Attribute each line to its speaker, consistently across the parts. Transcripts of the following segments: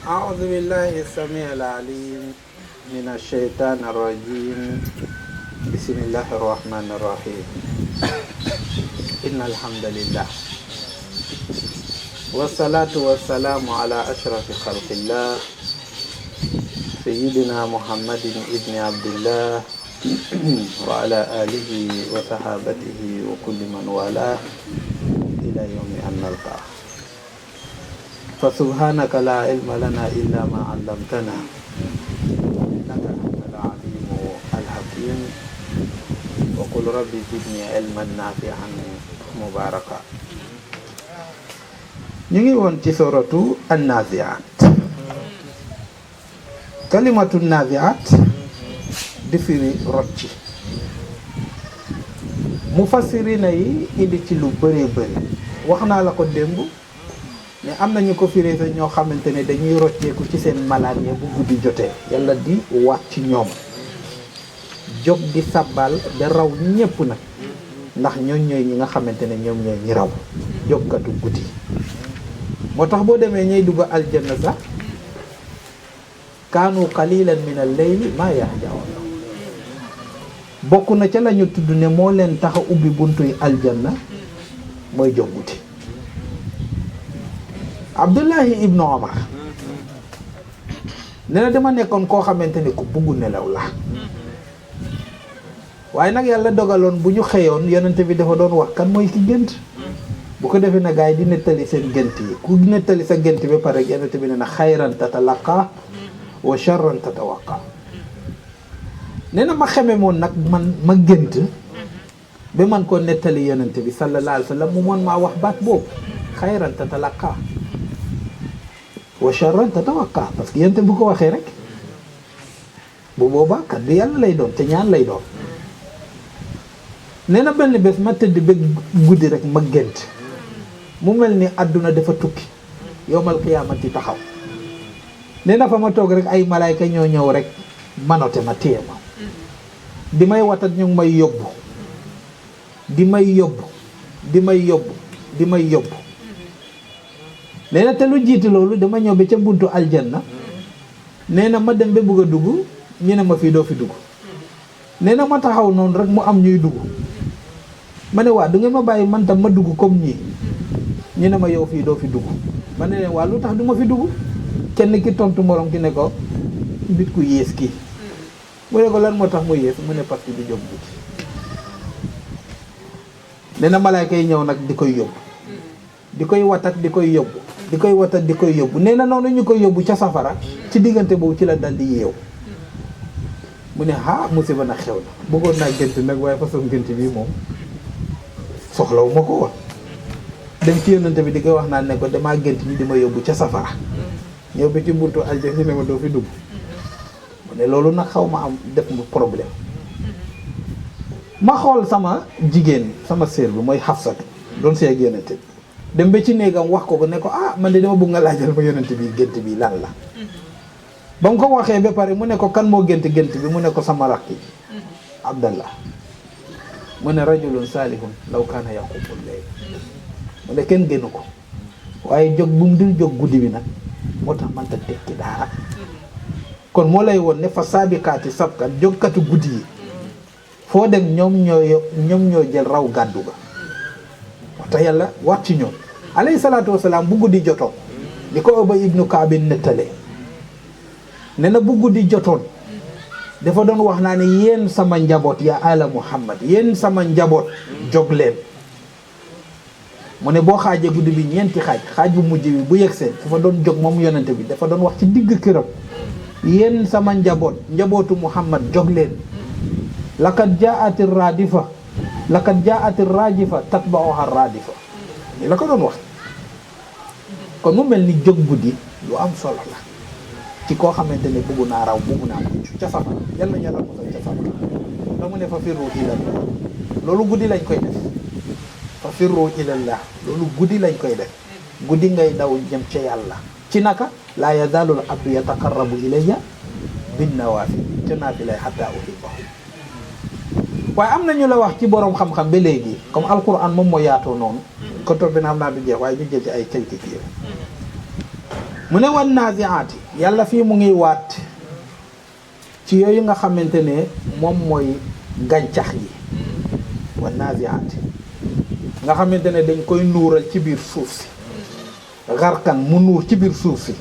Speaker 1: أعوذ بالله السميع العليم من الشيطان الرجيم بسم الله الرحمن الرحيم إن الحمد لله والصلاة والسلام على أشرف خلق الله سيدنا محمد ابن عبد الله وعلى آله وصحابته وكل من والاه إلى يوم أن نلقاه فسبحانك لا علم لنا إلا ما علمتنا إنك أنت العليم الحكيم وقل ربي زدني علما نافعا مباركا نيجي وانتي سورة النازعات كلمة النازعات دفري رتشي مفسرين إلي تلو بري بري وحنا لكو ديمبو mais am na ñu ko firee sax ñoo xamante ne dañuy rocceeku ci seen malaan ya bu guddi jotee yàlla di waat ci ñoom jóg di sabbal da raw ñépp nag ndax ñooñ ñooy ñi nga xamante ne ñoom ñooy ñi raw jógkatu guddi moo tax boo demee ñay dugg aljanna sax kaanu qalilan min al-layli maa yahjaun bokk na ca la ñu tudd ne moo leen tax a ubbi buntuy aljanna mooy jóg guddi Abdullahi ibnu Omar nee na dama nekkoon koo xamante ne ku bugg nelaw la waaye nag yàlla dogaloon bu ñu xëyoon yonente bi dafa doon wax kan mooy ki gént bu ko defee na gars yi di nettali seen gént yi ku nettali sa gént bi pare yonente bi ne na xayran tatalaqa wa charran tatawaqa nee na ma xeme moon nag man ma gént ba man koo nettali yonente bi sallallahu alayhi wa sallam mu moon maa wax baat boobu xayran tatalaqa wa charran tatawaqqa parce que yente bu ko waxee rek bu boobaa kaddu yàlla lay doon te ñaan lay doon nee na benn bés ma tëdd ba guddi rek ma gént mu mel ni àdduna dafa tukki yowmal qiyaamati taxaw nee na fa ma toog rek ay malaayka ñoo ñëw rek manote ma téye ma di may watat ñu ngi may yóbbu di may yóbbu di may yóbbu di may yóbbu nee na te lu jiitu loolu dama ñëw ba ca buntu aljanna nee na ma dem ba bugg a dugg ñu ne ma fii doo fi dugg nee na ma taxaw noonu rek mu am ñuy dugg ma ne waa du ngeen ma bàyyi man tam ma dugg comme ñii ñu ne ma yow fii doo fi dugg ma ne leen waa lu tax du ma fi dugg kenn ki tontu morom ki ne ko nit ku yées kii mu ne ko lan moo tax mu yées mu ne parce que du jóg guddi nee na malaayka yi ñëw nag di koy yóbbu di koy watat di koy yóbbu di koy watat di koy yóbbu nee na noonu ñu koy yóbbu ca safara ci diggante boobu ci la dal di yeew mu ne ah musiba nag xew na bëggoon naa gént nag waaye façon gént bi moom soxlawu ma ko woon dem ci yonante bi di koy wax naan ne ko damaa gént ñi di ma yóbbu ca safara ñëw ba ci buntu aljana si ne ma doo fi dugg mu ne loolu nag xaw ma am def mu problème ma xool sama jigéen sama sœur bi mooy Xafsatu doon see ak yonante bi dem ba ci néegam wax ko ne ko ah man de dama bëgg nga laajal ma yonent bi gént bi lan la ba mu ko waxee ba pare mu ne ko kan moo gént bi mu ne ko sama rakk yi Abdallah mu ne rajulun salihun law kaana yaqumul layl mu ne kenn génn ko waaye jóg bu mu dul jóg guddi bi nag moo tax man ta tekki dara kon moo lay woon ne fa saabikaati sabkat jógkatu guddi yi foo dem ñoom ñoo jël raw gàddu ga moo tax yàlla wax ci ñoom alayhi salaatu wasalaam bu guddi jotoon di ko Ubay ibnu Kaabin nettalee ne na bu guddi jotoon dafa doon wax naa ne yéen sama njaboot ya ala Muhammad yéen sama njaboot jóg leen mu ne boo xaajee guddi bi ñeenti xaaj bu mujj bi bu yegsee dafa doon jóg moom yonente bi dafa doon wax ci digg këram yéen sama njabootu Muhammad jóg leen laqad jaa'ati raadifa laqad jaa'ati raajifa tatba'uha raadifa ni la ko doon wax kon mu mel ni jóg guddi lu am solo la ci koo xamante ne bugg naa raw bugg naa mucc ca safara yàlla yàlla musal ca safara da mu ne fa firru ilallah loolu guddi lañ koy def fa firru ilallah loolu guddi lañ koy def guddi ngay daw jëm ca yàlla ci naka laa yazaalu al abdu yataqarrabu ilayya bin nawaafil ca naafilay hatta uhibbahu waaye am na ñu la wax ci borom xam-xam ba léegi comme alquran moom moo yaatoo noonu ko toog bi na xam naa du jeex waaye ñu jël ci ay quelques kii mu ne wan naziaati yàlla fii mu ngi waat ci yooyu nga xamante ne moom mooy gàncax yi wan naziaati nga xamante ne dañ koy nuural ci biir suuf si xarkan mu nuur ci biir suuf si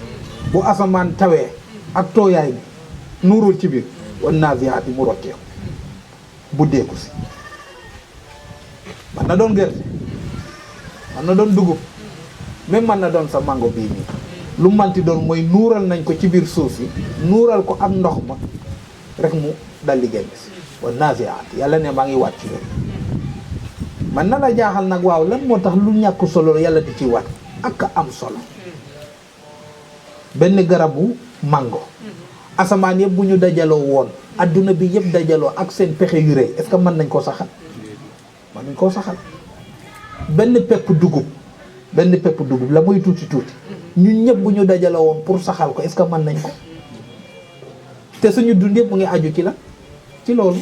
Speaker 1: bu asamaan tawee ak tooyaay bi nuurul ci biir wan naziaati mu rocceeku buddeeku si man na doon gerte man na doon dugub même man na doon sa mango bii nii lu manti doon mooy nuural nañ ko ci biir suuf si nuural ko ak ndox ma rek mu dal di génn si wan naziaati yàlla ne maa ngi wàcc yooyu man na la jaaxal nag waaw lan moo tax lu ñàkk solo yàlla di ci wat ak am solo benn garabu mango asamaan yëpp bu ñu dajaloo woon adduna bi yëpp dajaloo ak seen pexe yu rëy est-ce que mën nañ koo saxal mën nañ koo saxal benn pepp dugub la muy tuuti tuuti ñun ñëpp bu ñu dajaloo woon pour saxal ko est-ce que mën nañ ko te suñu dund yëpp mu ngi aju ci la ci loolu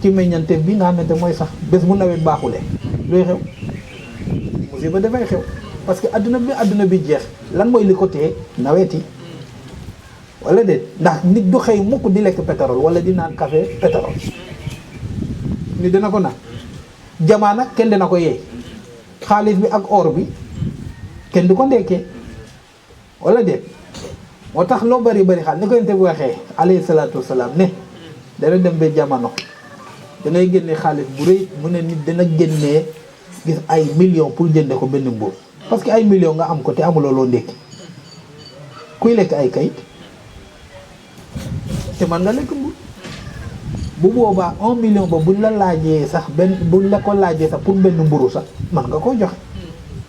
Speaker 1: ci meññante bi nga xamante mooy sax bés bu nawet baaxulee looy xew musiba dafay xew parce que adduna bi jeex lan mooy li ko téye nawet yi wala déet ndax nit du xëy mukk di lekk pétrole wala di naan café pétrole ni dina ko naan jamaa nag kenn dina ko yeey xaalis bi ak or bi kenn du ko ndekkee wala déet moo tax loo bari xaalis ni ko yonent bi waxee alayhi salaatu wasalaam ne dana dem ba jamono dangay génne xaalis bu rëy mu ne nit dana génnee gis ay millions pour jënde ko benn mbuur parce que ay millions nga am ko te amuloo loo ndékki kuy lekk ay kayit te man nga lekk mbuur bu boobaa 1 million ba buñ la laajee sax buñ la ko laajee sax pour benn mburu sax man nga koo joxe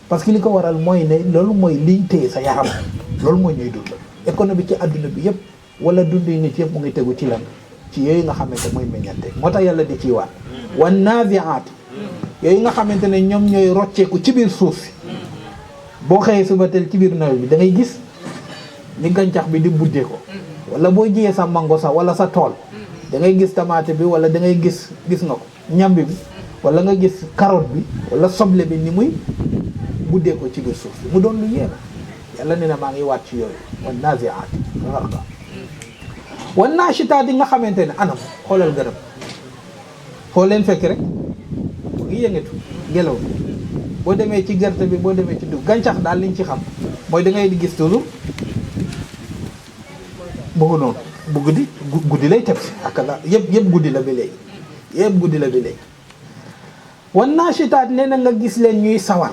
Speaker 1: parce que li ko waral mooy ne loolu mooy liy téye sa yaram loolu mooy ñuy dund économie ci adduna bi yëpp wala dund yi nit yëpp mu ngi tegu ci lan ci yooyu nga xamante mooy meññante moo tax yàlla di ciy waat wan naziaat yooyu nga xamante ne ñoom ñooy rocceeku ci biir suuf si boo xëyee suba teel ci biir nawet bi da ngay gis ni gàncax bi di buddee ko wala boo jiyee sa mango sax wala sa tool da ngay gis tamaate bi wala da ngay gis nga ko ñambi bi wala nga gis carotte bi wala soble bi ni muy buddee ko ci biir suuf si mu doon lu yéeme yàlla ne na maa ngi waat ci yooyu wan naziaat gharqa wan naashitaat yi nga xamante ne anam xoolal garab foo leen fekk rek mu ngi yëngatu ngelaw bi boo demee ci gerte bi boo demee ci dugub gàncax daal liñ ci xam mooy da ngay di gis toujours bëgg noonu bu guddi lay teg si ak la yëpp guddi la ba léegi wan naashitaat nee na nga gis leen ñuy sawar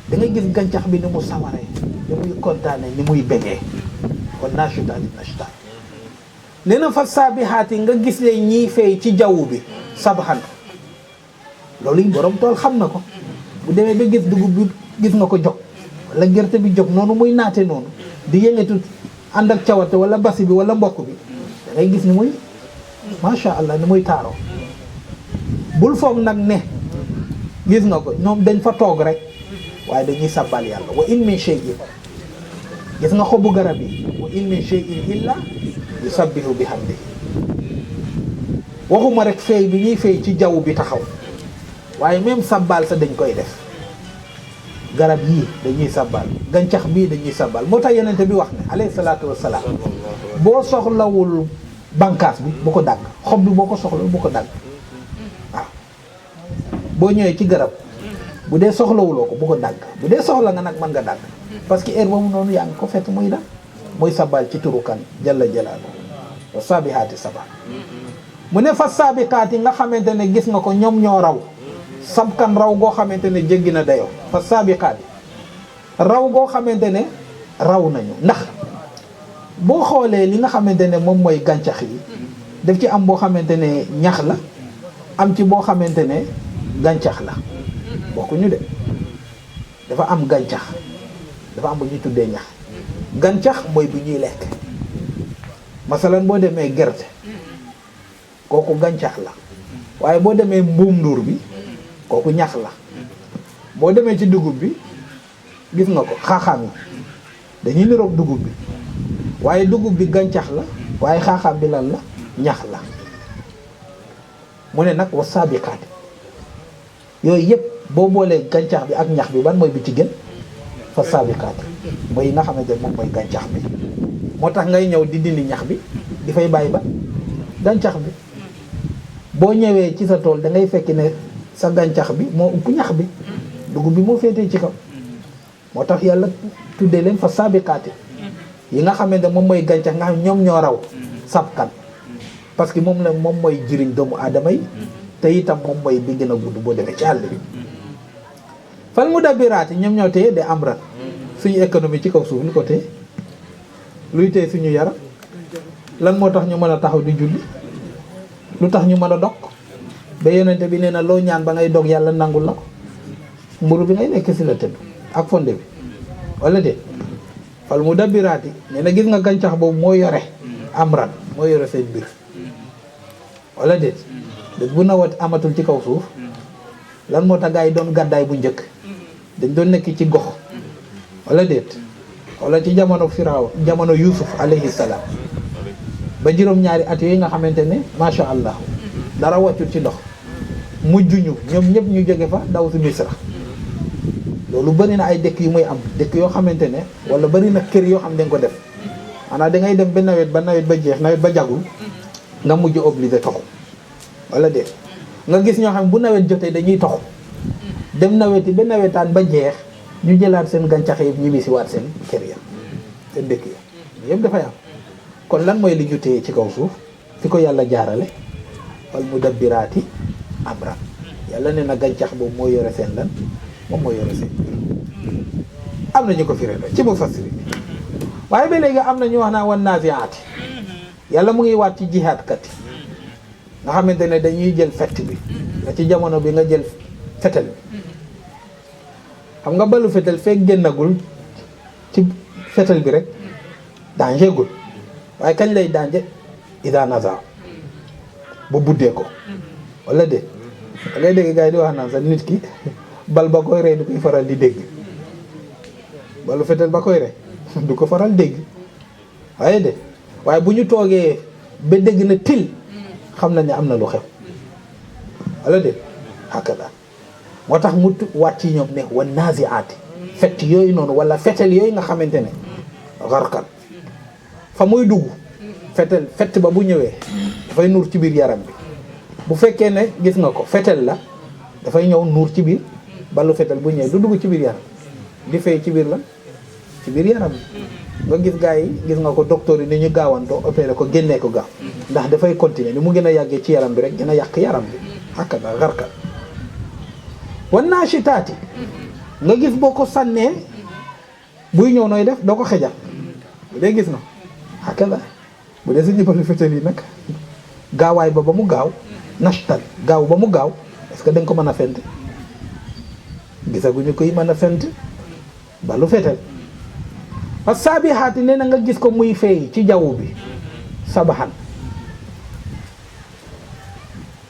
Speaker 1: da ngay gis gàncax bi ni mu sawaree ni muy kontaane ni muy bégee wan naashitaat nashtaat nee na fa saabihaat yi nga gis leen ñiy fay ci jaww bi sabaxan loolu yi borom tool xam na ko bu demee ba gis dugub bi gis nga ko jóg wala gerte bi jóg noonu muy naate noonu di yëngatu ànd ak cawarte wala basi bi wala mbokk bi da ngay gis ni muy macha allah ni muy taaroo bul foog nag ne gis nga ko ñoom dañ fa toog rek waaye dañuy sabbal yàlla wa in min shay'in gis nga xobu garab yi wa in min shay'in illa yusabbihu bihamdihi waxuma rek feey bi ñuy feey ci jaww bi taxaw waaye même sabbal sa dañ koy def garab yii dañuy sabbal gàncax bii dañuy sabbal moo tax yonente bi wax ne alayhi salaatu wassalaam boo soxlawul bànqaas bi bu ko dagg xob bi boo ko soxlawul bu ko dagg waaw boo ñëwee ci garab bu dee soxlawuloo ko bu ko dagg bu dee soxla nga nag mën nga dagg parce que heure boobu noonu yaa ngi ko fekk muy dagg mooy sabal ci turu kan jalla jalaalu wa saabihaati sabal mu ne fa saabiqaat yi nga xamante ne gis nga ko ñoom ñoo raw sabkan raw goo xamante ne jéggi na dayoo fa saabiqaat yi raw goo xamante ne raw nañu ndax boo xoolee li nga xamante ne moom mooy gàncax yi daf ci am boo xamante ne ñax la am ci boo xamante ne gàncax la bokkuñu de dafa am gàncax dafa am bu ñuy tuddee ñax gàncax mooy bu ñuy lekk masalan boo demee gerte kooku gàncax la waaye boo demee mbuum nduur bi kooku ñax la boo demee ci dugub bi gis nga ko xaaxaam yi dañuy niroog dugub bi waaye dugub bi gàncax la waaye xaaxaam bi lan la ñax la mu ne nag wa saabiqaat yooyu yëpp boo boolee gàncax bi ak ñax bi ban mooy bi ci gën fa saabiqaati mooy nga xamante ne moom mooy gàncax bi moo tax ngay ñëw di dindi ñax bi di fay bàyyi ba gàncax bi boo ñëwee ci sa tool da ngay fekk ne sa gàncax bi moo ëpp ñax bi dugub bi moo féetee ci kaw moo tax yàlla tuddee leen fa saabiqaati yi nga xamante moom mooy gàncax nga xam ñoom ñoo raw sabkan parce que moom mooy jëriñ doomu aadama yi te itam moom mooy bi gën a gudd boo demee ci àll bi fal mudabbiraati ñoom ñoo téye de amran suñu économie ci kaw suuf lu ko téye luy téye suñu yaram lan moo tax ñu mën a taxaw di julli lu tax ñu mën a dog ba yonente bi nee na loo ñaan ba ngay dog yàlla nangul la ko mburu bi ngay lekk si la tëdd ak fonde bi wala déet fal mudabbiraati nee na gis nga gàncax boobu moo yore amran moo yore seen mbir wala déet bés bu nawet amatul ci kaw suuf lan moo tax gaa yi doon gàddaay bu njëkk dañ doon nekk ci gox wala déet wala ci jamono Firaaw jamono Yuusuf alayhi salaam ba juróom-ñaari at yooyu nga xamante ne macha allah dara wàccul ci ndox mujjuñu ñoom ñëpp ñu jóge fa daw si Misra loolu bëri na ay dëkk yu muy am dëkk yoo xamante ne wala bëri na kër yoo xam dañ ko def maanaam da ngay dem ba nawet ba jeex nawet ba jagul nga mujj obligé toxu wala déet nga gis ñoo xam bu nawet jotee dañuy toxu dem naweti ba nawetaan ba jeex ñu jëlaat seen gàncax yi ñibbi si waat seen kër ya seen dëkk ya yëpp dafay am kon lan mooy li ñu téye ci kaw suuf fi ko yàlla jaarale wal mudabbiraati amra yàlla nee na gàncax boobu moo yore seen lan moom moo yore seen am na ñu ko firee ci mu fasiri waaye ba léegi am na ñu wax naa wan naziaati yàlla mu ngi waat ci jihaad kat nga xamante ne dañuy jël fett bi nga ci jamono bi nga jël fetel bi xam nga balu fetel fekk génnagul ci fetel bi rek danger gul waaye kañ lay danger ida naza ba buddee ko wala déet da ngay dégg gars yi di wax naan sax nit ki bal ba koy rey du koy faral di dégg balu fetel ba koy rey du ko faral dégg waaye bu ñu toogee ba dégg na til xam na ne am na lu xew wala déet hakada moo tax mu wàcc ci ñoom ne wa naziaati fett yooyu noonu wala fetel yooyu nga xamante ne xarkan fa muy dugg fett ba bu ñëwee dafay nuur ci biir yaram bi bu fekkee ne gis nga ko fetel la dafay ñëw nuur ci biir ballu fetel bu ñëwee du dugg ci biir yaram di fay ci biir la ci biir yaram bi nga gis gars yi gis nga ko docteur yi ni ñu gaawantoo opéré ko génnee ko gaaw ndax dafay continuer ni mu gën a yàggee ci yaram bi rek gën a yàq yaram bi hakada xarkan wan naashitaati nga gis boo ko sànnee buy ñëw nooy def doo ko xejal bu dee gis na hakada bu dee suñu balu fetel yi nag gaawaay ba mu gaaw nashtan gaaw ba mu gaaw est-ce que dañ ko mën a fent gisaguñu koy mën a fent balu fetel parce que saabihaati nee na nga gis ko muy feey ci jaww bi sabaxan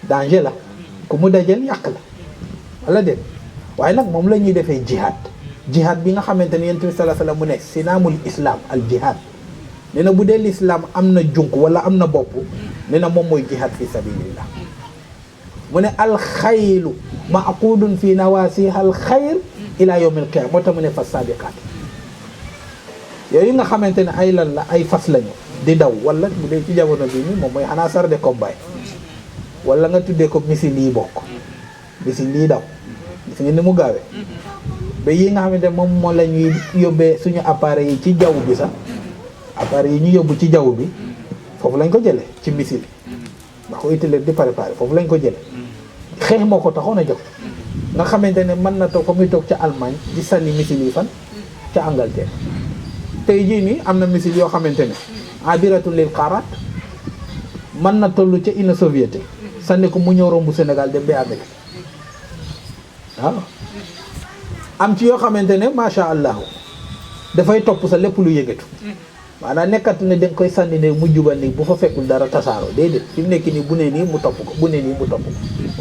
Speaker 1: danger la ku mu dajel yàq la wala déet waaye nag moom la ñuy defee jihad bi nga xamante ne yonent bi sallallahu alayhi wasallam mu ne sinaamul islam al jihad nee na bu dee l'islam am na junk wala am na bopp nee na moom mooy jihad fi sabilillah mu ne alxaylu maqudun fi nawasiha alxayr ila yawm alqiyama moo tax mu ne fa sabiqat yooyu nga xamante ne ay lan la ay fas lañu di daw wala bu dee ci jamono bi nii moom mooy xanaa sar de combat wala nga tuddee ko missile yi bokk missile yi daw gis nga ni mu gaawee ba yi nga xamante moom moo la ñuy yóbbee suñu appareil yi ci jaww bi sax appareil yi ñu yóbbu ci jaww bi foofu lañ ko jëlee ci missile ba ko utile di préparer foofu lañ ko jëlee xeex moo ko taxoon a jóg nga xamante ne mën na toog fa muy toog ca Allemagne di sànni missile yi fan ca Angleterre tey jii nii am na missile yoo xamante ne abiratul lil qarat mën na toll ca Union soviétique sànni ko mu ñëw rombu Sénégal dem ba Amérique waaw am ci yoo xamante ne macha allah dafay topp sa lépp lu yëngatu maanaam nekkat ne danga koy sànni ne mu jubal nii bu fa fekkul dara tasaaroo déedéet fi mu nekk nii bu ne nii mu topp ko bu ne nii mu topp ko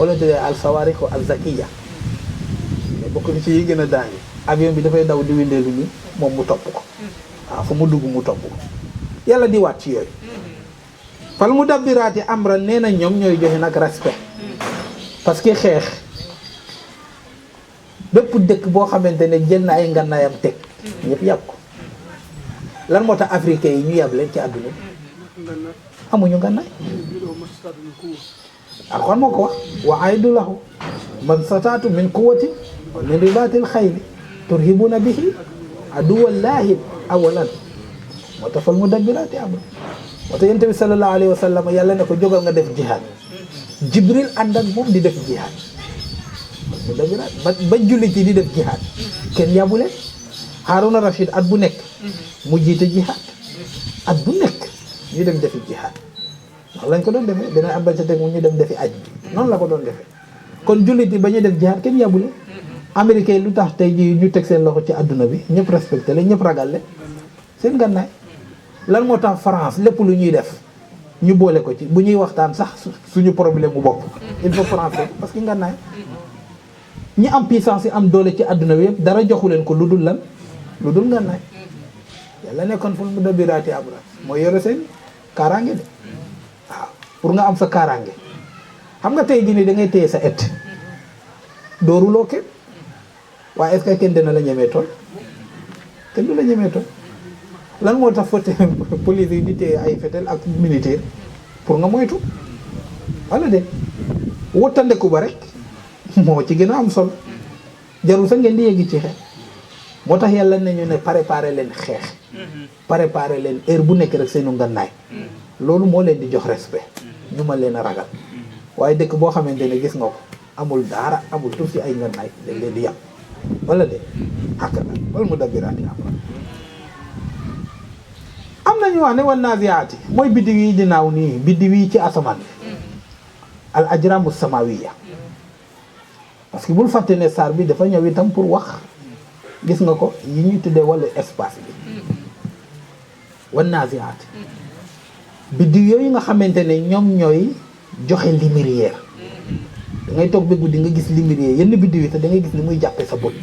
Speaker 1: wala tuddee al sawaarix al zakiya mais bokk na ci yi gën a daangi avion bi dafay daw di windeelu nii moom mu topp ko waaw fu mu dugg mu topp ko yàlla di waat ci yooyu fal mudabbiraati amran nee na ñoom ñooy joxe nag respect parce que xeex bépp dëkk boo xamante ne jël na ay ngànnaayam teg ñëpp yàpp ko lan moo tax africain yi ñu yàb leen ci àdduna bi amuñu ngànnaay alxuraan moo ko wax wa aydu lahu man sataatu min quwwatin wa min ribaatil xayli turhibuuna bihi aduwwallaahi awalan moo tax fal mudabbiraati amra moo tax yonent bi sallallahu alayhi wa sallam yàlla ne ko jógal nga def jihaad jibril ànd ak moom di def jihaad mudabbiraat ba jullit yi di def jihaad kenn yàbbu leen Haaruna Rashid at bu nekk mu jiite jihaad at bu nekk ñu dem defi jihaad ndax lañ ko doon defee dina am ba ca teg mu ñu dem defi aj bi noonu la ko doon defee kon jullit yi ba ñuy def jihaad kenn yàbbu leen américain lu tax tey ji ñu teg seen loxo ci àdduna bi ñëpp respecté leen ñëpp ragal leen seen gànnaay lan moo tax France lépp lu ñuy def ñu boole ko ci bu ñuy waxtaan sax suñu problème bu bopp il faut français parce que ngànnaay ñi am puissance yi am doole ci àdduna bi yëpp dara joxu leen ko lu dul lan lu dul ngànnaay yàlla nekkoon ful mudabbiraati amra mooy yore seen kaaraange de waaw pour nga am sa kaaraange xam nga tey jii nii da ngay téye sa et dooruloo kenn waaye est-ce que kenn dina la ñemee tool kenn du la ñemee tool lan moo tax fote police yi di téye ay fetel ak militaire pour nga moytu wala de wottandeku ba rek moo ci gën a am solo jarul sax ngeen di yegg ci xeex moo tax yàlla nañu ne préparer leen xeex préparer leen heure bu nekk rek seenu ngànnaay loolu moo leen di jox respect ñu ma leen a ragal waaye dëkk boo xamante ne gis nga ko amul dara amul tuuf ci ay ngànnaay dañ leen di yàpp wala de xàkk na wala mu dabbiraati am nañu wax ne wan naziaati mooy biddiw yi di naaw nii biddiw yi ci asamaan bi al ajramu samawiya parce que bul fàtte ne saar bi dafa ñëw itam pour wax gis nga ko yi ñuy tuddee wala espace bi wan naziaati biddiw yooyu nga xamante ne ñoom ñooy joxe lumière da ngay toog ba guddi nga gis lumière yenn biddiw yi te da ngay gis ni muy jàppee sa bët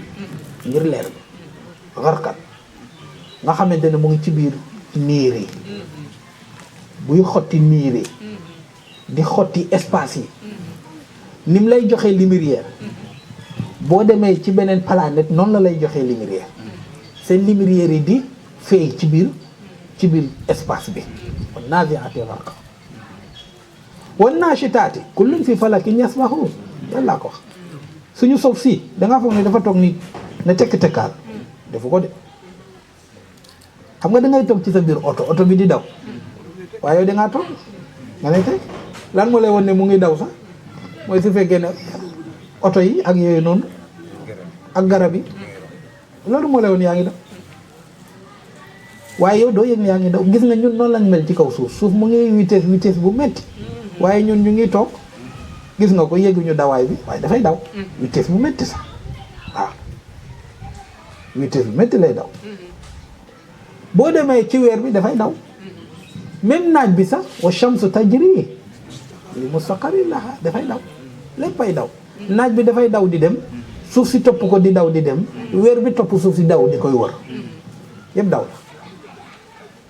Speaker 1: ngir leer bi xarkat nga xamante ne mu ngi ci biir niir yi buy xotti niir yi di xotti espace yi nim lay joxe lumière boo demee ci beneen planète noonu la lay joxe lumière seen lumière yi di feey ci biir espace bi wan naziaati gharqa wan naashitaati kullun fi falakin yasbahuun yàllaa ko wax suñu suuf si dangaa foog ne dafa toog nit na tekk-tekkaal defu ko de xam nga dangay toog ci sa biir oto bi di daw waaye yow dangaa toog nga ne teg lan moo lay won ne mu ngi daw sax mooy su fekkee ne oto yi ak yooyu noonu ak garab yi loolu moo lay won yaa ngi daw waaye yow doo yëg ne yaa ngi daw gis nga ñun noonu lañ mel ci kaw suuf mu ngi vitesse bu metti waaye ñun ñu ngi toog gis nga ko yëguñu dawaay bi waaye dafay daw vitesse bu metti sax waaw vitesse bu metti lay daw boo demee ci weer bi dafay daw même naaj bi sax wa shamsu tajri li mustaqarrin laha dafay daw léppay daw naaj bi dafay daw di dem suuf si topp ko di daw di dem weer bi topp suuf si daw di koy wër yëpp daw la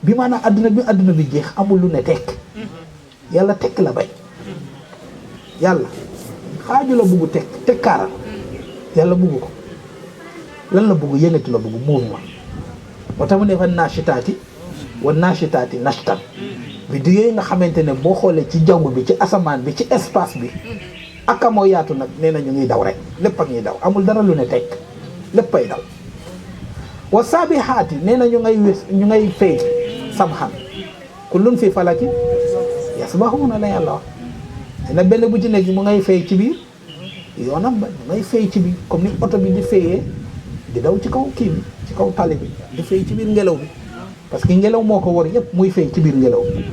Speaker 1: bi maanaam adduna bi jeex amul lu ne tekk yàlla tekk la bay yàlla xaaju la bugg tekkaaral yàlla bugg ko lan la bugg yëngatu la bugg mouvement moo tax mu ne fa naashitaati wa naashitaati nashtan biddiw yooyu nga xamante ne boo xoolee ci jaww bi ci asamaan bi ci espace bi aka moo yaatu nag nee na ñu ngi daw rek lépp ak ñuy daw amul dara lu ne tekk léppay daw wa saabihaati nee na ñu ngay fay sabhan kullun fi falakin yasbahuuna la yàlla wax nee na benn bu ci nekk mu ngay fay ci biir yoonam ba mu ngay fay ci biir comme ni oto bi di fayee di daw ci kaw kii bi ci kaw tali bi di fay ci biir ngelaw bi parce que ngelaw moo ko war yëpp muy fay ci biir ngelaw bi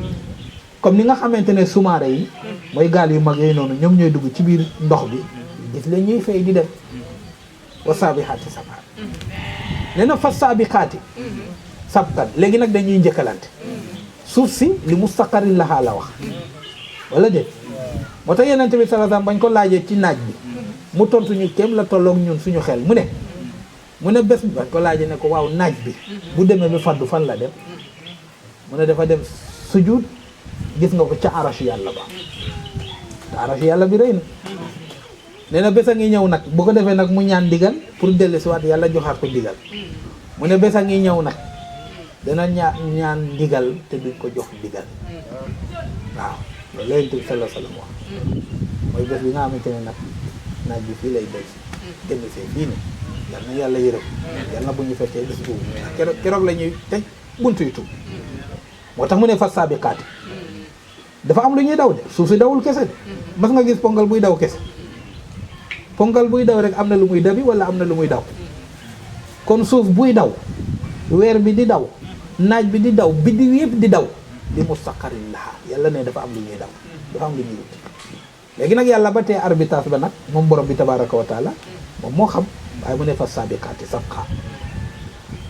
Speaker 1: comme ni nga xamante ne sumaare yi mooy gaal yu mag yooyu noonu ñoom ñooy dugg ci biir ndox bi gis leen ñuy fay di dem wa saabihaati sabhan nee na fa saabiqaati sabqan léegi nag dañuy njëkkalante suuf si li mustaqarrin lahaa la wax wala déet moo tax Yonent bi sallallahu alayhi wasallam bañ ko laajee ci naaj bi mu tontu ñu kéem la tolloog ñun suñu xel mu ne bés bi bañ ko laajee ne ko waaw naaj bi bu demee ba faddu fan la dem mu ne dafa dem sujud gis nga ko ca arash yàlla ba te arash yàlla bi rëy na nee na bés a ngi ñëw nag bu ko defee nag mu ñaan digal pour dellu si waat yàlla joxaat ko digal mu ne bés a ngi ñëw nag dana ñaan ndigal te duñ ko jox ndigal waaw loolu la Yonent bi sallallahu alayhi wa sallam wax mooy bés bi nga xamante ne nag naaj bi fii lay béy génn see fii ne yal na yàlla yërëm yal na bu ñu fekkee bés boobu keroog la ñuy teg buntu yi tuub moo tax mu ne fas saabiqaati dafa am lu ñuy daw de suuf si dawul kese de mas nga gis ponkal buy daw kese ponkal buy daw rek am na lu muy dabi wala am na lu muy daw kon suuf buy daw weer bi di daw naaj bi di daw biddiw yëpp di daw li mustaqarrin laha yàlla ne dafa am lu ñuy daw dafa am lu ñuy wut léegi nag yàlla ba tee arbitrage ba nag moom borom bi tabaraka wa taala moom moo xam waaye mu ne fa sabiqaati sabqa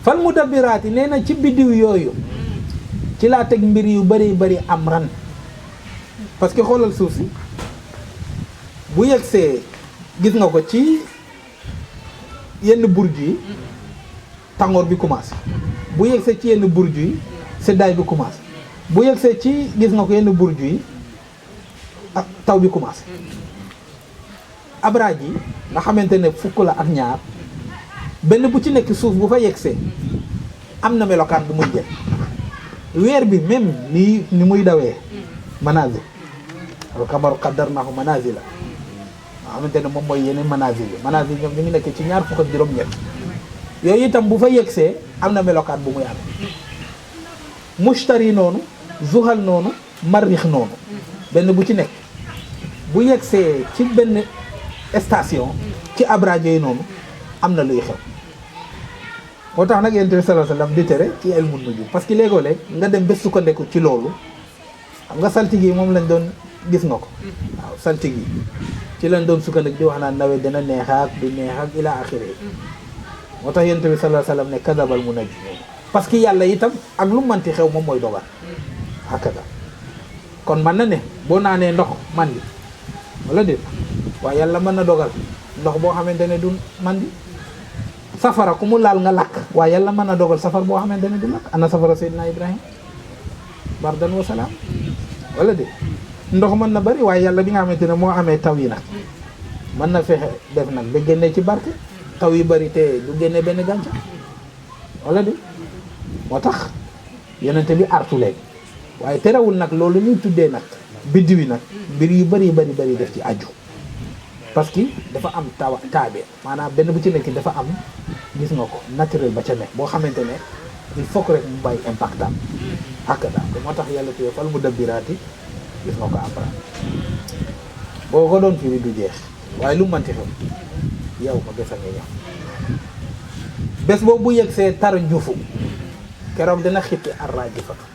Speaker 1: fal mudabbiraati nee na ci biddiw yooyu ci laa teg mbir yu bari bari am ran parce que xoolal suuf si bu yegsee gis nga ko ci yenn burju yi tàngoor bi commencé bu yegsee ci yenn burju yi seddaay bi commencé bu yegsee ci gis nga ko yenn burju yi ak taw bi commencé abraaj yi nga xamante ne fukk la ak ñaar benn bu ci nekk suuf bu fa yegsee am na melokaan bu muy jël weer bi même ni muy dawee manazil al qamaru qaddarnahu manazila nga xamante ne moom mooy yeneen manazil ñoom ñu ngi nekk ci ñaar fukk ak juróom-ñett yooyu itam bu fa yegsee am na melokaan bu muy amee mushtari noonu zuhal noonu marrix noonu benn bu ci nekk bu yegsee ci benn station ci abraaj yooyu noonu am na luy xew moo tax nag Yonent bi sallallahu alayhi wasallam di tere ci ilmu nujum parce que léegoo-léeg nga dem ba sukkandiku ci loolu xam nga saltig yi moom lañ doon gis nga ko waaw saltig yi ci lañ doon sukkandiku di wax naan nawet dina neex ak du neex ak ila axiri moo tax Yonent bi sallallahu alayhi wasallam ne kadabal munajjimun parce que yàlla itam ak lu manti xew moom mooy dogal hakada kon mën na ne boo naanee ndox mandi wala déet waaye yàlla mën na dogal ndox boo xamante ne du mandi safara ku mu laal nga lakk waaye yàlla mën na dogal safar boo xamante ne du lakk ana safara Seydina Ibrahim bardan wa salaam wala déet ndox mën na bari waaye yàlla bi nga xamante ne moo amee taw yi nag mën na fexe def nag ba génne ci barke taw yi bari te du génne benn gàncax wala déet moo tax yonente bi artu léegi waaye terewul nag loolu ñuy tuddee nag biddiw yi nag mbir yu bari def ci aju parce que dafa am taabe maanaam benn bu ci nekk dafa am gis nga ko naturel ba ca ne boo xamante ne il faut que rek mu bàyyi impact am hakada te moo tax yàlla tuddee fal mudabbiraati gis nga ko après boo ko doon firi du jeex waaye lu mu mënti xew yow ma bés a nga ñëw bés boobu bu yegg see tar jufu keroog dina xippi arraajifatu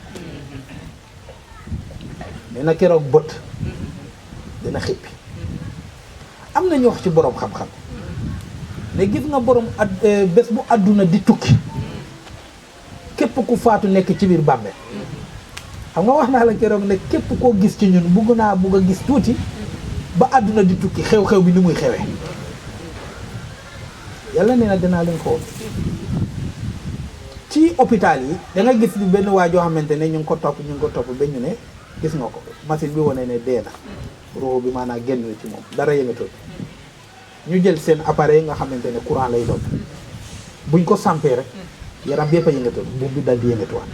Speaker 1: dina keroog bët dina xippi am na ñu wax ci borom xam-xam ne gis nga borom bés bu àdduna di tukki képp ku faatu nekk ci biir bàmmeel xam nga wax naa la keroog ne képp koo gis ci ñun bugg a gis tuuti ba àdduna di tukki xew-xew bi ni muy xewee yàlla nee na dinaa leen ko woon ci hôpital yi da nga gis ni benn waa joo xamante ne ñu ngi ko topp ba ñu ne gis nga ko machine bi wane ne dee na ruuxu bi maanaam génn na ci moom dara yëngatoon ñu jël seen appareil nga xamante ne courant lay doon buñ ko sampee rek yaram bi yëpp a yëngatoon buum bi dal di yëngatuwaat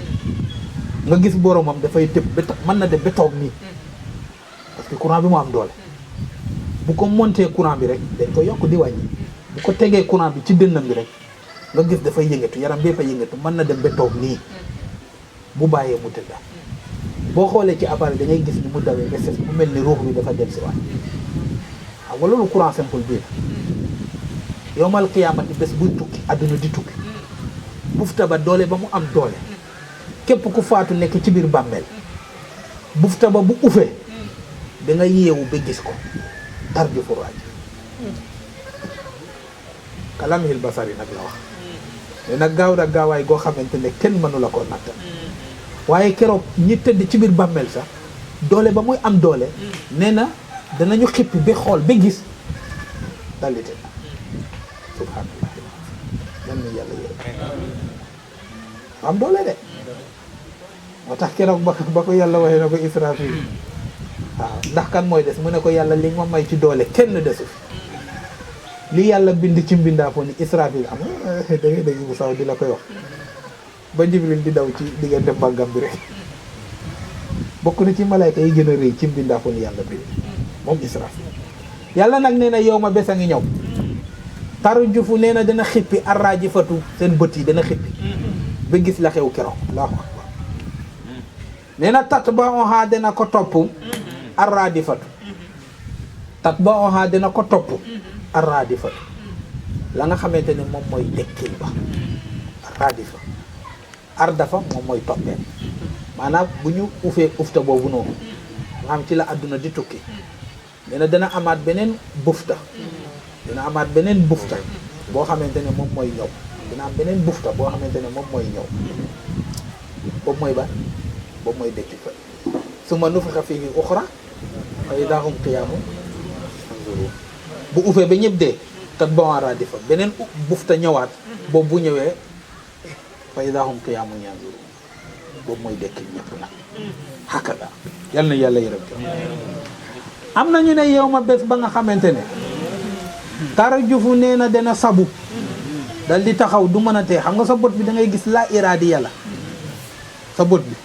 Speaker 1: nga gis boromam dafay tëb ba mën na dem ba toog nii parce que courant bi mu am doole bu ko monté courant bi rek dañ ko yokk di wàññi bu ko tegee courant bi ci dënnam bi rek nga gis dafay yëngatu yaram bi yëpp a yëngatu mën na dem ba toog nii bu bàyyee mu tëdda boo xoolee ci appareil da ngay gis ni mu dawee ba ses mu mel ni ruux bi dafa del si waat xam nga loolu courant simple bii la yowmal qiyaamati bés buy tukki adduna di tukki bufta ba doole ba mu am doole képp ku faatu nekk ci biir bàmmeel bufta ba bu ufee da nga yeewu ba gis ko tarju furaaj kalamihil basari nag la wax te nag gaaw na gaawaay goo xamante ne kenn mënu la ko natta waaye keroog ñi tëdd ci biir bàmmeel sax doole ba muy am doole nee na danañu xippi ba xool ba gis daldi tëdd subhanallah yan na yàlla yërëm am doole de moo tax keroog ba ko yàlla waxee na ko Israfil waaw ndax kan mooy des mu ne ko yàlla li ma may ci doole kenn desu fi li yàlla bind ci mbindaafoo ni Israfil am da ngay dégg bu saw di la koy wax ba Jibril di daw ci diggante mbàggam bi rek bokk na ci malayka yi gën a rëy ci mbindaafoo ni yàlla bind moom Israfil. yàlla nag nee na yow ma bés a ngi ñëw taru jufu nee na dana xippi arraaji fatu seen bët yi dana xippi ba gis la xew keroog allahu akbar nee na tat ba oha dana ko topp arraadi fatu tat ba oha dana ko topp arraadi fatu la nga xamante ne moom mooy dekkil ba arraadi fa ar dafa moom mooy toppeel maanaam bu ñu ufee ufta boobu noonu nga xam ci la àdduna di tukki nee na dana amaat beneen bufta dina amaat beneen bufta boo xamante ne moom mooy ñëw dina am beneen bufta boo xamante ne moom mooy ñëw boobu mooy ba boobu mooy dekki fa summa nufixa fiihi uxra fa idaa hum qiyaamun yanzuruun bu ufee ba ñëpp dee tat bawaara di fa beneen bufta ñëwaat boobu bu ñëwee fa idaa hum qiyaamun yanzuruun boobu mooy dekki ñëpp nag hakada yal na yàlla yërëm ko am na ñu ne yow ma bés ba nga xamante ne tara jufu nee na dana sabu dal di taxaw du mën a tee xam nga sa bot bi da ngay gis laa iraadi yàlla sa bot bi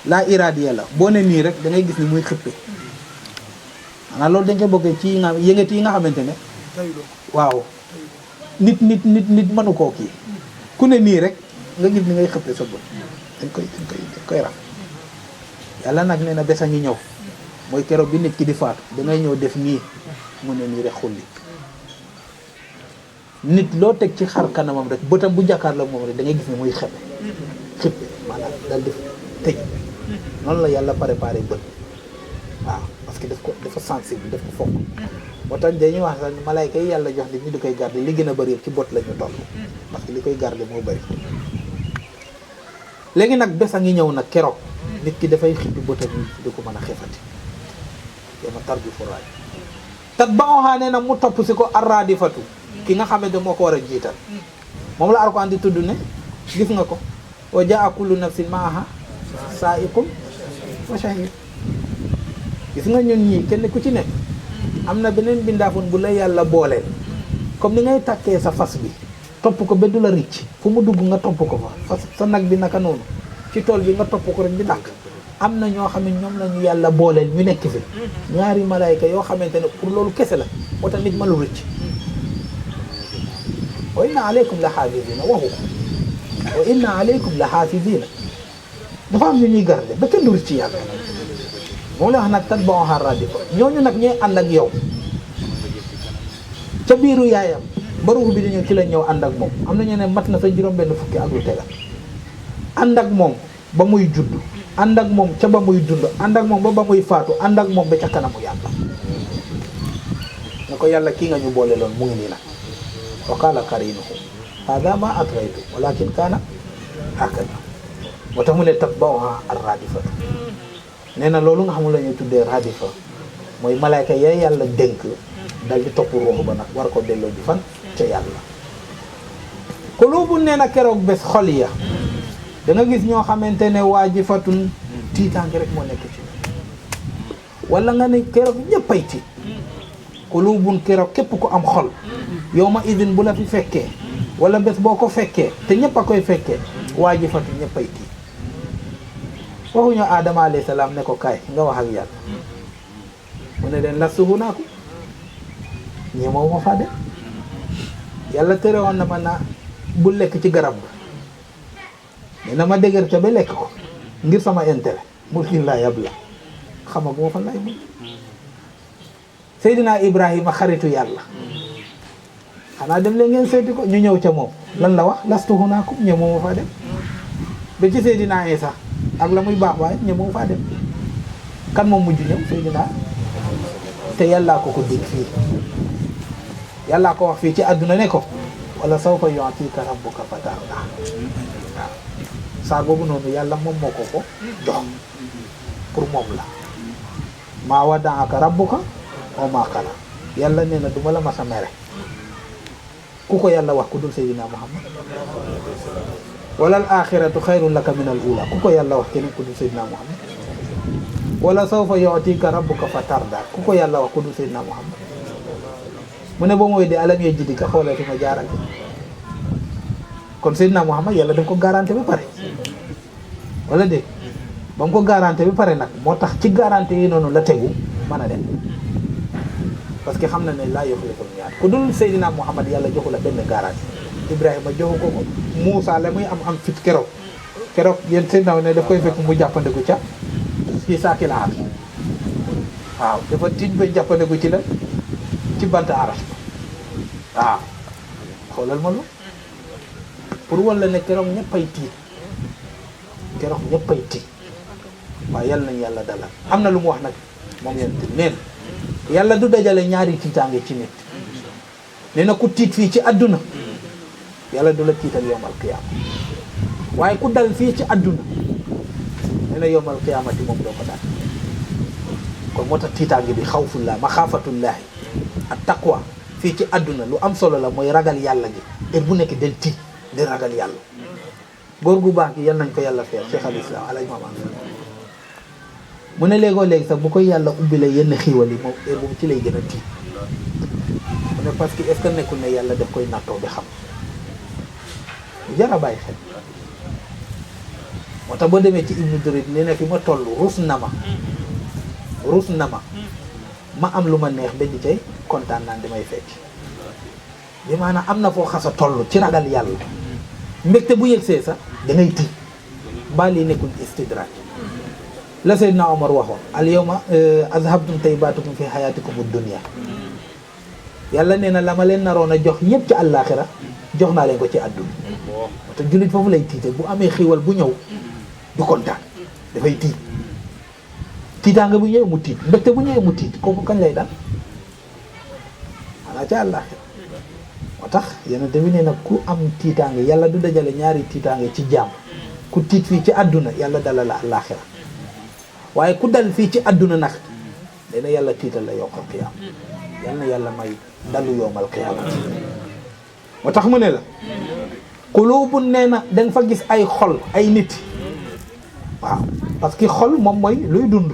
Speaker 1: laa iraadi yàlla boo ne nii rek da ngay gis ni muy xippe xanaa loolu dañ ko bokkee ci nga yëngati yi nga xamante ne waaw nit mënu koo kii ku ne nii rek nga gis ni ngay xippe sa bot dañ koy raf yàlla nag nee na bés a ngi ñëw mooy keroog bi nit ki di faatu dangay ñëw def nii mu ne nii rek xulli nit loo teg ci xar kanamam rek bëtam bu jàkkaarloo moom rek da ngay gis ne muy xippe maanaam dal di tëj noonu la yàlla préparé bët waaw parce que dafa sensible daf ko fonk moo tax dañuy wax sax malayka yi yàlla jox nit ñi di koy garder li gën a bëri yëpp ci bot la ñu toll parce que li koy garder moo bëri léegi nag bés a ngi ñëw nag keroog nit ki dafay xippi bëtam yi di ko mën a xefati yow ma tar bi furaay tat ba nga xam ne nag mu topp si ko arraadi fatu ki nga xamante moo ko war a jiital moom la Alxuraan di tudd ne gis nga ko wa jaa kullu nafsin maaha saa'iqun wa shahiid gis nga ñun ñii kenn ku ci nekk am na beneen bindaafoon bu la yàlla booleel comme ni ngay takkee sa fas bi topp ko ba du la ricc fu mu dugg nga topp ko fa fas sa nag bi naka noonu ci tool bi nga topp ko rek di dàq am na ñoo xam ne ñoom la ñu yàlla booleel ñu nekk fi ñaari malaayka yoo xamante ne pour loolu kese la moo tax nit mënul rëcc wa inna aleykum la xaafizina waxu ko wa inna aleykum la xaafizina dafa am ñu ñuy garde ba kenn du rëcc yàlla moom la wax nag tat ba xaradi ko ñooñu nag ñooy ànd ak yow ca biiru yaayam ba ruux bi di ñëw ci la ñëw ànd ak moom am na ñu ne mat na sa juróom benn fukki ak lu tegal ànd ak moom ba muy judd ànd ak moom ca ba muy dund ànd ak moom ba muy faatu ànd ak moom ba ca kanamu yàlla ne ko yàlla kii nga ñu boole loon mu ngi nii nag wa qaala qariinuhu haadaa maa atraytu walaakin kaana hakada moo tax mu ne tatba'uhaa ar-raadifatu nee na loolu nga xamul la ñuy tuddee raadifa mooy malaayka ya yàlla dénk dal di topp ruux ba nag war ko delloo ji fan ca yàlla quluubu nee na keroog bés xol ya da nga gis ñoo xamante ne waajifatun tiitaange rek moo nekk ci wala nga ne keroog ñëppay tiit quluubun keroog képp ku am xol yow ma idin bu la fi fekkee wala bés boo ko fekkee te ñëpp a koy fekkee waajifatun ñëppay tiit waxuñu Adama alayhi salaam ne ko kaay nga wax ak yàlla mu ne leen lastu hunaakum ñemewu ma faa dem yàlla tere woon na ma naa bu lekk ci garab ga mais na ma dëgër ca ba lekk ko ngir sama intérêt mulkin laa yab la xamaguma fan laay mujj Seydina Ibrahima xaritu yàlla xanaa dem leen ngeen seeti ko ñu ñëw ca moom lan la wax lastu hunaakum ñemewu ma faa dem ba ci Seydina Isa ak la muy baax waaye ñemewu faa dem kan moom mujj ñëw Seydina te yàllaa ko dig fii yàllaa ko wax fii ci àdduna ne ko wala sawfa yu'tika rabbuka fatardaa waaw saa boobu noonu yàlla moom moo ko jox pour moom la maa wada'aka rabbuka wa maa qala yàlla nee na du ma la masa mere ku ko yàlla wax ku dul Seydina Muhammad wala al axiratu xayrun laka min al ula ku ko yàlla wax keneen ku dul Seydina Muhammad wala sawfa yu'tika rabbuka fatardaa ku ko yàlla wax ku dul Seydina Muhammad mu ne ba mooy de alam yee jidi ka xoolee fi ma jaaral kon Seydina Muhammad yàlla daf ko garanté ba pare wala dégg ba mu ko garanté ba pare nag moo tax ci garanté yi noonu la tegu mën a dem parce que xam na ne laa yuxliful miyaad ku dul Seydina Muhammad yàlla joxu la benn garanti Ibrahima joxu ko ko Moussa la muy am fit keroog yéen Seydina ne daf koy fekk mu jàppandiku ca ci saaki la am waaw dafa tiit ba jàppandiku ci la ci bant aras waaw xoolal ma lu pour walla ne keroog ñëppay tiit waaye yàlla nañ yàlla dalal am na lu mu wax nag moom yéen neen yàlla du dajale ñaari tiitaange ci nit nee na ku tiit fii ci àdduna yàlla du la tiital yowmal qiyaama waaye ku dal fii ci àdduna nee na yowmal qiyaamati moom doo ko dal kon moo tax tiitaange bi xawfullah maxaafatullahi ak taqwa fii ci àdduna lu am solo la mooy ragal yàlla gi heure bu nekk del tiit di ragal yàlla góor gu baax gi yal nañ ko yàlla feel Cheikh al Islam alay maman mu ne léegoo léegi sax bu koy yàlla ubbi la yenn xiiwal yi moom heure boobu ci lay gën a tiit mu ne parce que est-ce que nekkul ne yàlla daf koy nattoo bi xam jara bàyyi xel moo tax boo demee ci Ibnu Durid nee na fi ma toll rus na ma ma am lu ma neex ba di cay kontaan naan damay fecc bi maanaam am na foo xasa toll ci ragal yàlla mbégte bu yëgsee sax da ngay tiit mbaa lii nekkul istidraaj la Seydina Omar waxoon al yawma azhabtum tayyibatukum fi hayatikum ad-dunya yàlla nee na la ma leen naroon a jox yëpp ci àllaaxira jox naa leen ko ci àdduna te jullit foofu lay tiite bu amee xiiwal bu ñëw du kontaan dafay tiit tiitaanga bu ñëwee mu tiit mbégte bu ñëwee mu tiit kooku kañ lay dal xanaa ci àllaaxira moo tax yéen tamit nee na ku am tiitaange yàlla du dajale ñaari tiitaange ci jaam ku tiit fii ci àdduna yàlla dalal la àllaaxira waaye ku dal fii ci àdduna nag dana yàlla tiital la yawmal qiyaama yal na yàlla may dalu yawmal qiyaama moo tax mu ne la quluubun nee na danga fa gis ay xol ay nit waaw parce que xol moom mooy luy dund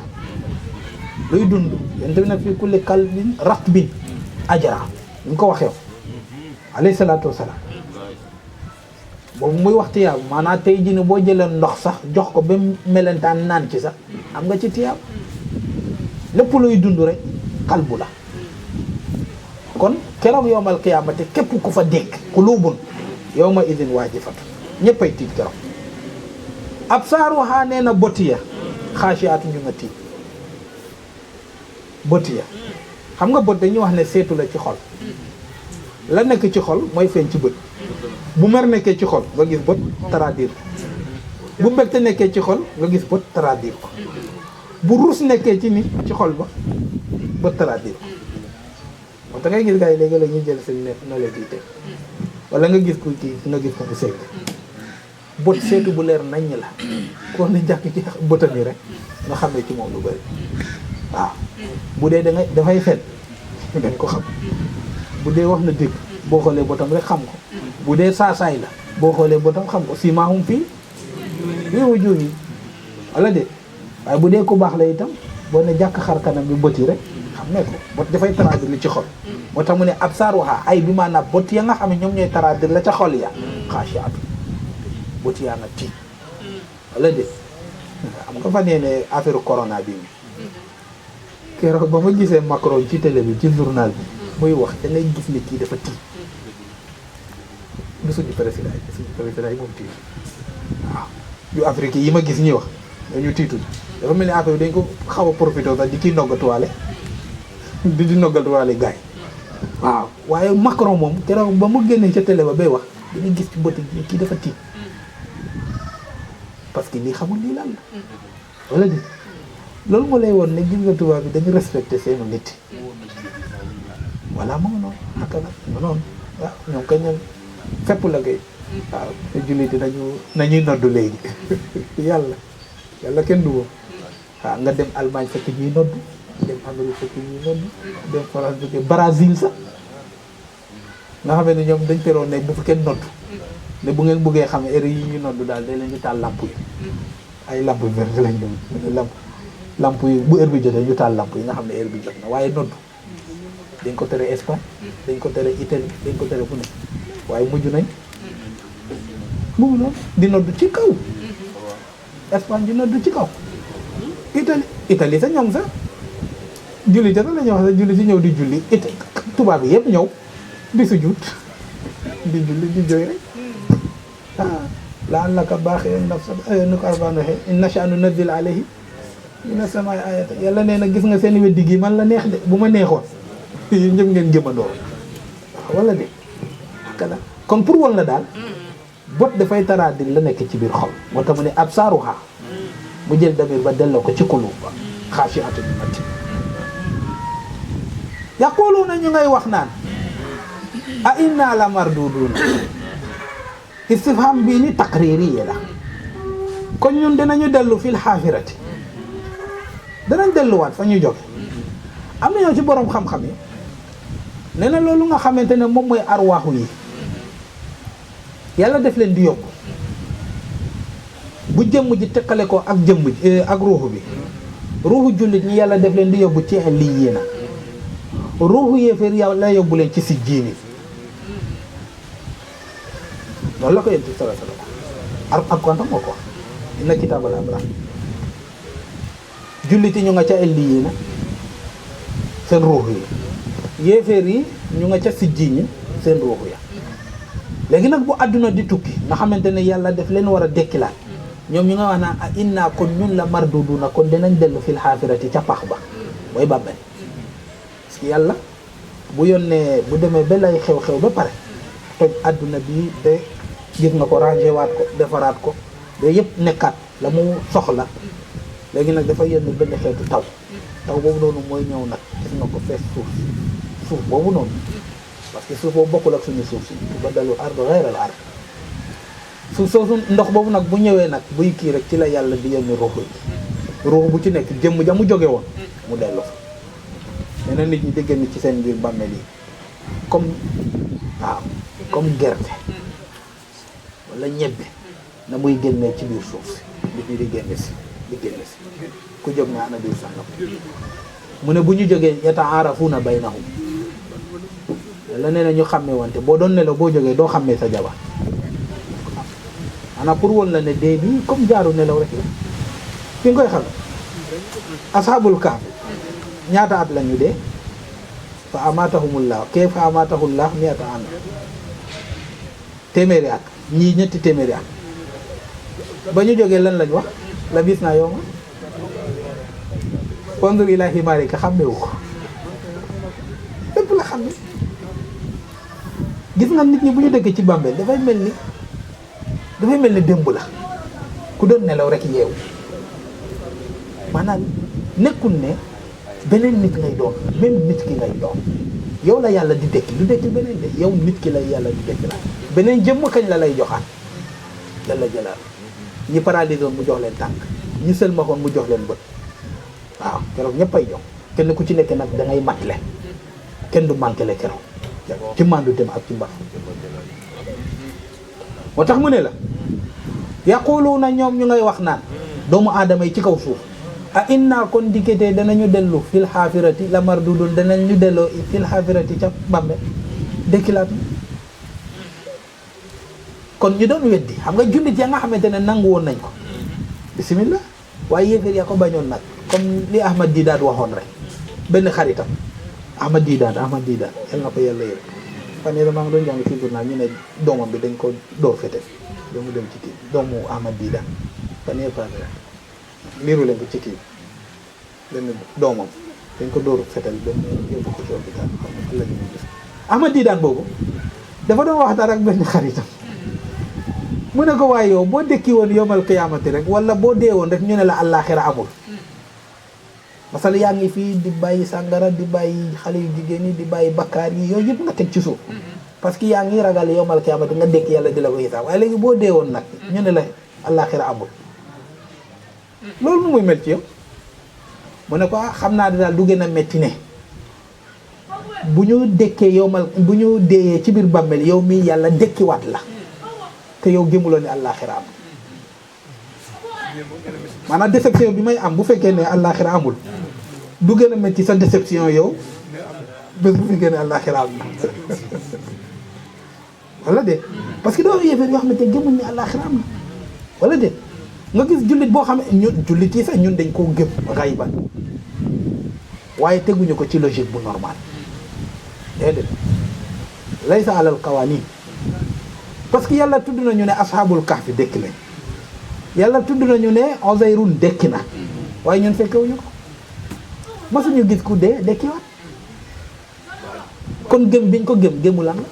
Speaker 1: yéen tamit nag fii kulli qalbin ratbin ajra ñu ko waxee alayhi salaatu wasalaam boobu muy wax tiyaab maanaam tey jii ne boo jëlee ndox sax jox ko ba melentaan naan ci sax am nga ci tiyaab lépp luy dund rek qalbu la kon keroog yowmal qiyaamati képp ku fa dégg quluubun yawma idin waajifatu ñëppay tiit keroog absaaruhaa nee na botiya xaashiyaatu ñu nga tiit botiya xam nga bët dañuy wax ne seetu la ci xol la nekk ci xol mooy feeñ ci bët bu mer nekkee ci xol nga gis bët traduire ko bu mbégte nekkee ci xol nga gis bët traduire ko bu rus nekkee ci nit ci xol ba bët traduire ko moo tax ngay gis gars yi léegi la ñuy jël seen nolet yi teg wala nga gis ko kii nga gis ko bu segg bët seetu bu leer naññ la koo ne jàkk ci bëtam yi rek nga xamee ci moom lu bëri waaw bu dee dafay fen dañ ko xam bu dee wax na dëgg boo xoolee bëtam rek xam ko bu dee saasaay la boo xoolee bëtam xam ko simaahum fii wujuuhihim wala de waaye bu dee ku baax la itam boo ne jàkk xar kanam bi bët yi rek xam ne ko bët dafay traduire li ci xol moo tax mu ne absaaruhaa ay bi maanaam bët ya nga xam ne ñoom ñooy traduire la ca xol ya xaashiyaatu bët yaa nga tiit wala de xam nga fa nee ne affaire corona bi keroog ba ma gisee Macron ci télé bi ci journal bi muy wax da ngay gis ne kii dafa tiit suñu président yi moom tiit waaw yu Afrique yi ma gis ñuy wax dañu tiitul dafa mel ni affaire bi dañ ko xaw a profité sax di kii noggatuwaale di noggatuwaale gars yi waaw waaye Macron moom keroog ba mu génnee ca télé ba bay wax dañuy gis ci bëti kii dafa tiit parce que lii xamul lii lan la wala di loolu moo lay woon ne gis nga tubaab bi dañu respecté seenu nit voilà mu ngi noonu naka la mu noonu waaw ñoom kañ ñoom fépp la kay waaw te jullit nañuy noddu léegi yàlla kenn du woon waaw nga dem Allemagne fekk ñuy noddu dem Amérique fekk ñuy noddu dem France fekk Brésil sax nga xam ne ñoom dañ teroon ne bu fi kenn noddu ne bu ngeen bëggee xam heure yi ñu noddu daal day leen ñu taal lamp yi ay lamp verte lañ doon lamp yi bu heure bi jotee ñu taal lamp yi nga xam ne heure bi jot na waaye noddu dañ ko tere Espagne dañ ko tere Italie dañ ko tere fu ne waaye mujj nañ mu noonu di noddu ci kaw Espagne di noddu ci kaw Italie sa ñoom sax julli te sax la ñuy wax sax julli si ñëw di julli tubaab yi yëpp ñëw di sujud di julli di jooy rek la'allaka baaxi'un nafsaka nu ko Alxuraan waxee in nasha' nunazzil alayhim mina samaa'i aayatan yàlla nee na gis nga seen weddi gi man la neex de bu ma neexoon yéen ñëpp ngeen jëmandoo wala de kala kon pour won la daal bot dafay taraadil la nekk ci biir xol moo tax mu ne absaaruha mu jël damir ba delloo ko ci quluub ba xaashi'atun yaquluuna ñu ngay wax naan a inna la marduduuna istifham bii ni taqririya la kon ñun dinañu dellu fil xaafirati danañ delluwaat fa ñu jóge am na ñoo ci borom xam-xam yi nee na loolu nga xamante ne moom mooy arwaaxu yi yàlla def leen di yóbbu bu jëmm ji teqale ko ak jëmm ji ak ruuxu bi ruuxu jullit ñi yàlla def leen di yóbbu ci illiyiina ruuxu yéeféer yàlla yóbbu leen ci sijjiini loolu la ko yéen ci sala sala ak konta moo ko wax inna kitaabal abraar julliti ñu nga ca illiyiina seen ruux yi yéeféer yi ñu nga ca sijjiini seen ruux ya léegi nag bu àdduna di tukki nga xamante ne yàlla def leen war a dekkilaat ñoom ñu nga wax naan a inna kon ñun la marduduna kon dinañ dellu fil xaafirati ca pax ba mooy bàbbal parce que yàlla bu yónnee bu demee ba lay xew-xew ba pare toj àdduna bi te gis nga ko rangé waat ko defaraat ko ba yëpp nekkaat la mu soxla léegi nag dafa yónni benn xeetu taw boobu noonu mooy ñëw nag gis nga ko fees suuf boobu noonu parce que suuf boobu bokkul ak suñu suuf si ba dalu ardu ghayral ard suuf soosu ndox boobu nag bu ñëwee nag buy kii rek ci la yàlla di yónni ruux yi ruux bu ci nekk jëmm ja mu jóge woon mu dellu fa nee na nit ñi dégg ni ci seen biir bàmmeel yi comme gerte wala ñebbe na muy génnee ci biir suuf si nit ñi di génne si ku jóg na ana biir sàngam mu ne bu ñu jógee yata'aarafuuna baynahum la nee na ñu xàmmee wante boo doon nelaw boo jógee doo xàmmee sa jabar ana pour woon la ne dee bi comme jaaru nelaw rek la fi nga koy xam ashabul kahf ñaata at lañu dee fa amatahumullah kee fa amatahullah mi'ata am téeméeri at ñii ñetti téeméeri at ba ñu jógee lan lañ wax la bis naa yow ma wandur ilaa himaarika xàmmewu ko lépp la xam ne gis nga nit ñi bu ñu dëkk ci bàmbeel dafay mel ni démb la ku doon nelaw rek yeewu maanaam nekkul ne beneen nit ngay doon même nit ki ngay doon yow la yàlla di dekki du dekki beneen de yow nit ki lay yàlla di dekki la beneen jëmm kañ la lay joxaat lan la jëlaat ñi paralysé woon mu jox leen tànk ñi sëlmaxoon mu jox leen bët waaw keroog ñëpp ay jox kenn ku ci nekk nag da ngay matle kenn du manqué le keroog ci mandu dem ak ci mbax moo tax mu ne la yaquluuna ñoom ñu ngay wax naan doomu aadama yi ci kaw suuf a inna kon dikkatee danañu dellu fil xaafirati la mardudun danañu delloo fil xaafirati ca bambe dekkilaat kon ñu doon weddi xam nga jullit ya nga xamante ne nangu woon nañ ko bismillah waaye yéeféer ya ko bañoon nag comme li Ahmad Didaat waxoon rek benn xaritam Ahmad Didaat yal na ko yàlla yëg fan yii maa ngi doon jàng ci journal ñu ne doomam bi dañ ko dóor fete ba mu dem ci kii doomu Ahmad Didaat fan yii passé rek liiru leen ko ci kii benn doomam dañ ko dóor fetel benn yóbbu ko ci hôpital xam nga la ñu gis Ahmad Didaat boobu dafa doon waxtaan ak benn xaritam mu ne ko waaye yow boo dëkki woon yomal qiyaamati rek wala boo dee woon rek ñu ne la àllaaxira amul masal yaa ngi fii di bàyyi sàngara di bàyyi xale yu jigéen yi di bàyyi bakkaar yi yooyu yëpp nga teg ci suuf parce que yaa ngi ragal yomal qiyaamati nga dëkk yàlla di la ko xisaab waaye léegi boo dee woon nag ñu ne la àllaaxira amul loolu mu muy mel ci yow mu ne ko xam naa daal du gën a metti ne bu ñu dëkkee bu ñu deeyee ci biir bàmmeel yow mii yàlla dëkkiwaat la te yow gëmuloo ne àllaaxira am maanaam déception bi may am bu fekkee ne àllaaxira amul du gën a métti sa déception yow bés bu fi génne àllaaxira am na wala déet parce que doo yéeféer yoo xamante ne gëmuñ ne àllaaxira am na wala déet nga gis jullit boo xam ne ñun jullit yi sax ñun dañ koo gëm xayban waaye teguñu ko ci logique bu normal déedéet laysa alal qawanin parce que yàlla tudd nañu ne ashabul kahfi dekki nañ yàlla tudd nañu ne Uzayrun dekki na waaye ñun fekkewuñu ko masuñu gis ku dee dekkiwaat kon gëm biñ ko gëmu lan la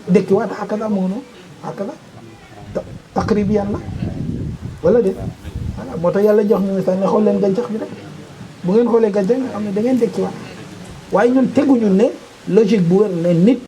Speaker 1: dekkiwaat hakada moo noonu hakada taqribiyan la wala de voilà moo tax yàlla jox ñu ne sax ne xool leen gàncax bi rek bu ngeen xoolee gàncax nga xam ne da ngeen dekkiwaat waaye ñun teguñu ne logique bu wér ne nit